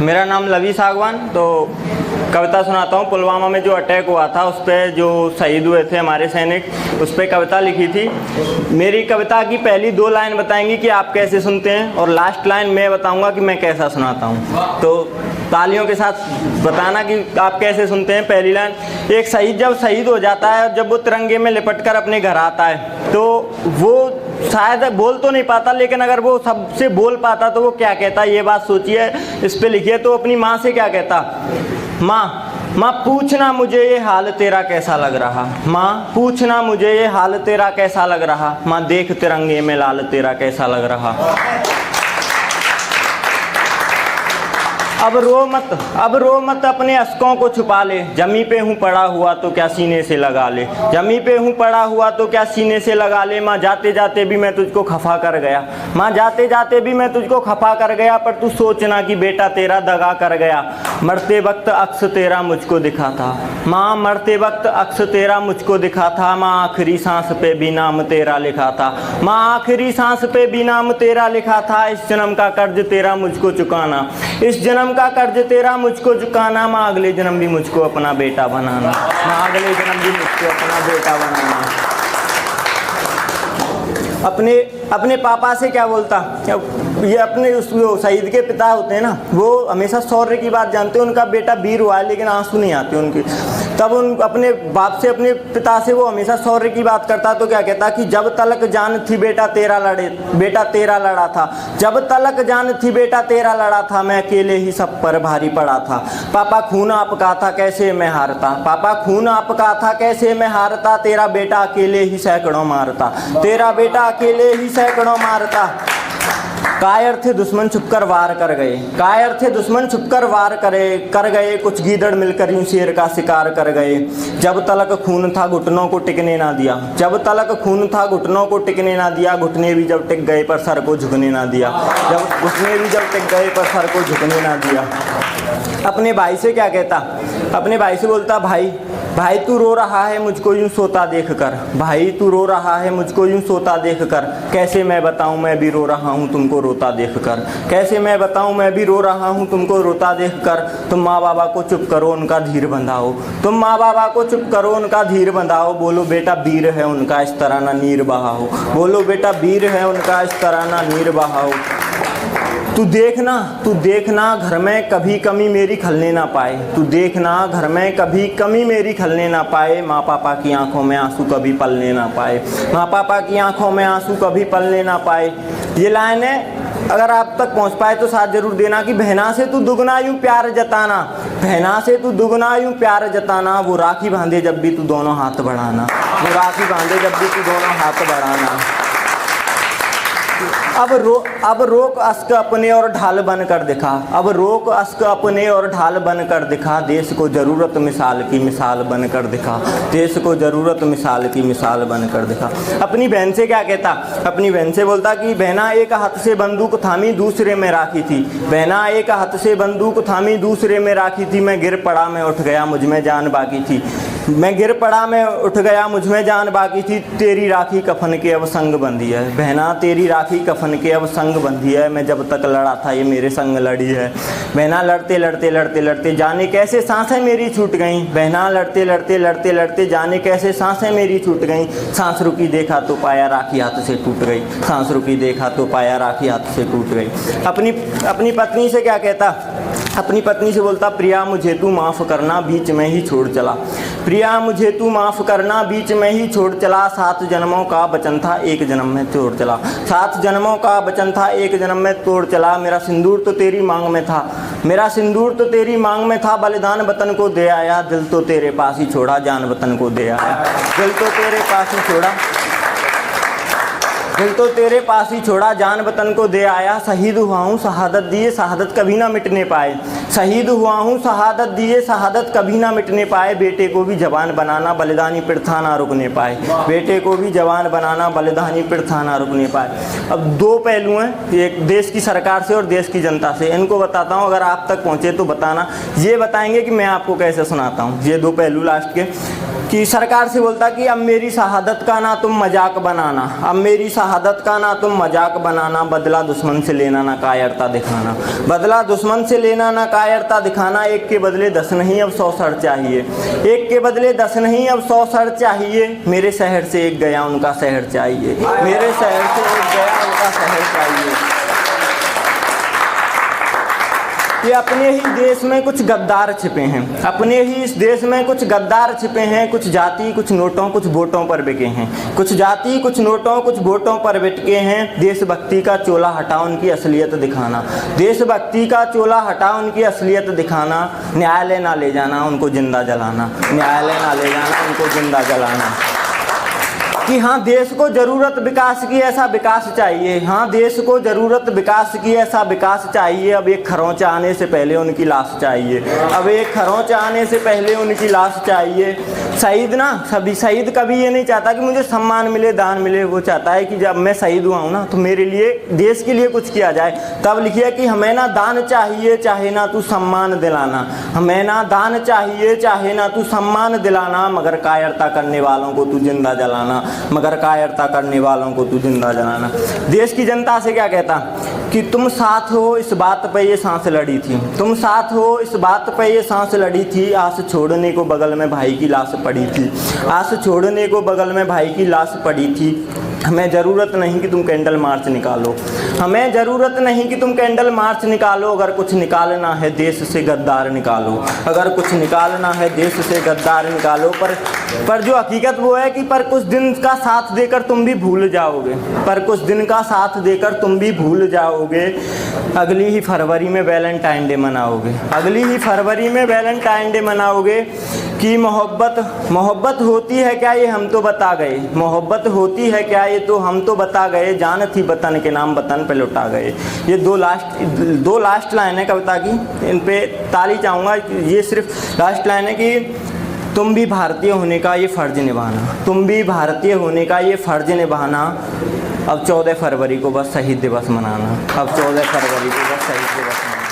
मेरा नाम लवी सागवान। तो कविता सुनाता हूँ। पुलवामा में जो अटैक हुआ था उस पर जो शहीद हुए थे हमारे सैनिक, उस पर कविता लिखी थी। मेरी कविता की पहली 2 लाइन बताएंगी कि आप कैसे सुनते हैं, और लास्ट लाइन मैं बताऊंगा कि मैं कैसा सुनाता हूँ। तो तालियों के साथ बताना कि आप कैसे सुनते हैं। पहली लाइन, एक शहीद जब शहीद हो जाता है और जब वो तिरंगे में लिपट कर अपने घर आता है तो वो शायद बोल तो नहीं पाता, लेकिन अगर वो सबसे बोल पाता तो वो क्या कहता, ये बात सोचिए, इस पे लिखिए। तो अपनी माँ से क्या कहता, माँ पूछना मुझे ये हाल तेरा कैसा लग रहा, माँ पूछना मुझे ये हाल तेरा कैसा लग रहा, माँ देख तिरंगे में लाल तेरा कैसा लग रहा। अब रो मत अपने अश्कों को छुपा ले, जमी पे हूँ पड़ा हुआ तो क्या सीने से लगा ले, जमी पे हूँ पड़ा हुआ तो क्या सीने से लगा ले। माँ जाते जाते भी मैं तुझको खफा कर गया, माँ जाते जाते भी मैं तुझको खफा कर गया, पर तू सोचना कि बेटा तेरा दगा कर गया। मरते वक्त अक्स तेरा मुझको दिखा था, माँ मरते वक्त अक्स तेरा मुझको दिखा था, माँ आखिरी सांस पे भी नाम तेरा लिखा था, माँ आखिरी सांस पे भी नाम तेरा लिखा था। इस जन्म का कर्ज तेरा मुझको चुकाना, इस जन्म का कर्ज तेरा मुझको चुकाना, माँ अगले जन्म भी मुझको अपना बेटा बनाना, माँ अगले जन्म भी मुझको अपना बेटा बनाना। अपने पापा से क्या बोलता, ये अपने उस शहीद के पिता होते हैं ना, वो हमेशा शौर्य की बात जानते हैं। उनका बेटा वीर हुआ है लेकिन आंसू नहीं आते उनके, तब उन अपने बाप से, अपने पिता से वो हमेशा शौर्य की बात करता। तो क्या कहता कि जब तलक जान थी बेटा तेरा लड़ा था, जब तलक जान थी बेटा तेरा लड़ा था, मैं अकेले ही सब पर भारी पड़ा था। पापा खून आपका था कैसे मैं हारता, पापा खून आपका था कैसे मैं हारता, तेरा बेटा अकेले ही सैकड़ों मारता, तेरा बेटा अकेले ही सैकड़ों मारता। कायर थे दुश्मन छुपकर वार कर गए, कायर थे दुश्मन छुपकर वार कर गए, कुछ गीदड़ मिलकर यूं शेर का शिकार कर गए। जब तलक खून था घुटनों को टिकने ना दिया, जब तलक खून था घुटनों को टिकने ना दिया, घुटने भी जब टिक गए पर सर को झुकने ना दिया, जब घुटने भी जब टिक गए पर सर को झुकने ना दिया। अपने भाई से क्या कहता, अपने भाई से बोलता, भाई तू रो रहा है मुझको यूं सोता देख कर, भाई तू रो रहा है मुझको यूं सोता देख कर, कैसे मैं बताऊं मैं भी रो रहा हूं तुमको रोता देख कर, कैसे मैं बताऊं मैं भी रो रहा हूं तुमको रोता देख कर। तुम माँ बाबा को चुप करो उनका धीर बंधाओ, तुम माँ बाबा को चुप करो उनका धीर बंधाओ, बोलो बेटा वीर है उनका इस तरह ना नीर बहाओ, बोलो बेटा वीर है उनका इस तरह ना नीर बहाओ। तू देखना घर में कभी कमी मेरी खलने ना पाए, तू देखना घर में कभी कमी मेरी खलने ना पाए, माँ पापा की आंखों में आंसू कभी पलने ना पाए, माँ पापा की आंखों में आंसू कभी पलने ना पाए। ये लाइन है, अगर आप तक पहुँच पाए तो साथ जरूर देना कि बहना से तू दुगना यूं प्यार जताना, बहना से तू दुगना यूं प्यार जताना, वो राखी बांधे जब भी तू दोनों हाथ बढ़ाना, वो राखी बांधे जब भी तू दोनों हाथ बढ़ाना। अब रोक अश्क अपने और ढाल बन कर दिखा, अब रोक अश्क अपने और ढाल बन कर दिखा, देश को ज़रूरत मिसाल की मिसाल बन कर दिखा, देश को ज़रूरत मिसाल की मिसाल बन कर दिखा। अपनी बहन से क्या कहता, अपनी बहन से बोलता कि बहना एक हाथ से बंदूक थामी दूसरे में राखी थी, बहना एक हाथ से बंदूक थामी दूसरे में राखी थी, मैं गिर पड़ा मैं उठ गया मुझ में जान बाकी थी, मैं गिर पड़ा मैं उठ गया मुझ में जान बाकी थी, तेरी राखी कफन के अब संग बंधी है, बहना तेरी राखी कफन के अब संग बंधी है, मैं जब तक लड़ा था ये मेरे संग लड़ी है। बहना लड़ते लड़ते लड़ते लड़ते जाने कैसे सांसें मेरी छूट गईं, बहना लड़ते लड़ते लड़ते लड़ते जाने कैसे सांसें मेरी छूट गईं, सांस रुकी देखा तो पाया राखी हाथ से टूट गई, सांस रुकी देखा तो पाया राखी हाथ से टूट गई। अपनी पत्नी से क्या कहता, अपनी पत्नी से बोलता, प्रिया मुझे तू माफ़ करना बीच में ही छोड़ चला, प्रिया मुझे तू माफ़ करना बीच में ही छोड़ चला, 7 जन्मों का वचन था एक जन्म में तोड़ चला, 7 जन्मों का वचन था एक जन्म में तोड़ चला, मेरा सिंदूर तो तेरी मांग में था, मेरा सिंदूर तो तेरी मांग में था, बलिदान वतन को दे आया, दिल तो तेरे पास ही छोड़ा जान वतन को दे आया, दिल तो तेरे पास ही छोड़ा, दिल तो तेरे पास ही छोड़ा जान वतन को दे आया, शहीद हुआ हूँ शहादत दिए शहादत कभी ना मिटने पाए, शहीद हुआ हूँ शहादत दिए शहादत कभी ना मिटने पाए, बेटे को भी जवान बनाना बलिदानी प्रथा ना रुकने पाए, बेटे को भी जवान बनाना बलिदानी प्रथा ना रुकने पाए। अब 2 पहलू हैं, एक देश की सरकार से और देश की जनता से, इनको बताता हूँ, अगर आप तक पहुँचे तो बताना, ये बताएंगे कि मैं आपको कैसे सुनाता हूँ। ये 2 पहलू लास्ट के। कि सरकार से बोलता कि अब मेरी शहादत का ना तुम मजाक बनाना, अब मेरी शहादत का ना तुम मजाक बनाना, बदला दुश्मन से लेना ना कायरता दिखाना, बदला दुश्मन से लेना ना कायरता दिखाना, एक के बदले 10 नहीं अब 100 सर चाहिए, एक के बदले 10 नहीं अब 100 सर चाहिए, मेरे शहर से एक गया उनका शहर चाहिए, मेरे शहर से एक गया उनका शहर चाहिए। ये अपने ही देश में कुछ गद्दार छिपे हैं, अपने ही इस देश में कुछ गद्दार छिपे हैं, कुछ जाति कुछ नोटों कुछ वोटों पर बिके हैं, कुछ जाति कुछ नोटों कुछ वोटों पर बिके हैं। देशभक्ति का चोला हटाओ उनकी असलियत दिखाना, देशभक्ति का चोला हटाओ उनकी असलियत दिखाना, न्यायालय ना ले जाना उनको जिंदा जलाना, न्यायालय ना ले जाना उनको जिंदा जलाना। कि हाँ देश को ज़रूरत विकास की, ऐसा विकास चाहिए, हाँ देश को ज़रूरत विकास की, ऐसा विकास चाहिए। अब एक खरोंच आने से पहले उनकी लाश चाहिए, अब एक खरोंच आने से पहले उनकी लाश चाहिए। शहीद ना सभी शहीद कभी ये नहीं चाहता कि मुझे सम्मान मिले दान मिले, वो चाहता है कि जब मैं शहीद हुआ हूँ ना तो मेरे लिए देश के लिए कुछ किया जाए। तब लिखिए कि हमें ना दान चाहिए चाहे ना तू सम्मान दिलाना, हमें ना दान चाहिए चाहे ना तू सम्मान दिलाना, मगर कायरता करने वालों को तू जिंदा जलाना, मगर कायरता करने वालों को तू जिंदा जलाना। देश की जनता से क्या कहता कि तुम साथ हो इस बात पे ये सांस लड़ी थी, तुम साथ हो इस बात पे ये सांस लड़ी थी, आस छोड़ने को बगल में भाई की लाश पड़ी थी, आस छोड़ने को बगल में भाई की लाश पड़ी थी। हमें ज़रूरत नहीं कि तुम कैंडल मार्च निकालो, हमें ज़रूरत नहीं कि तुम कैंडल मार्च निकालो, अगर कुछ निकालना है देश से गद्दार निकालो, अगर कुछ निकालना है देश से गद्दार निकालो। पर जो हकीकत वो है कि पर कुछ दिन का साथ देकर तुम भी भूल जाओगे, पर कुछ दिन का साथ देकर तुम भी भूल जाओगे। अगली ही फरवरी में वैलेंटाइन डे मनाओगे, अगली ही फरवरी में वैलेंटाइन डे मनाओगे। कि मोहब्बत होती है क्या ये हम तो बता गए, मोहब्बत होती है क्या ये तो हम तो बता गए, जान थी वतन के नाम वतन पे लौटा गए। ये दो लास्ट लाइन है कविता की, इन पे ताली चाहूँगा। ये सिर्फ लास्ट लाइन है कि तुम भी भारतीय होने का ये फ़र्ज़ निभाना, तुम भी भारतीय होने का ये फ़र्ज़ निभाना। अब 14 फरवरी को बस शहीद दिवस मनाना, अब 14 फरवरी को बस शहीद दिवस मनाना।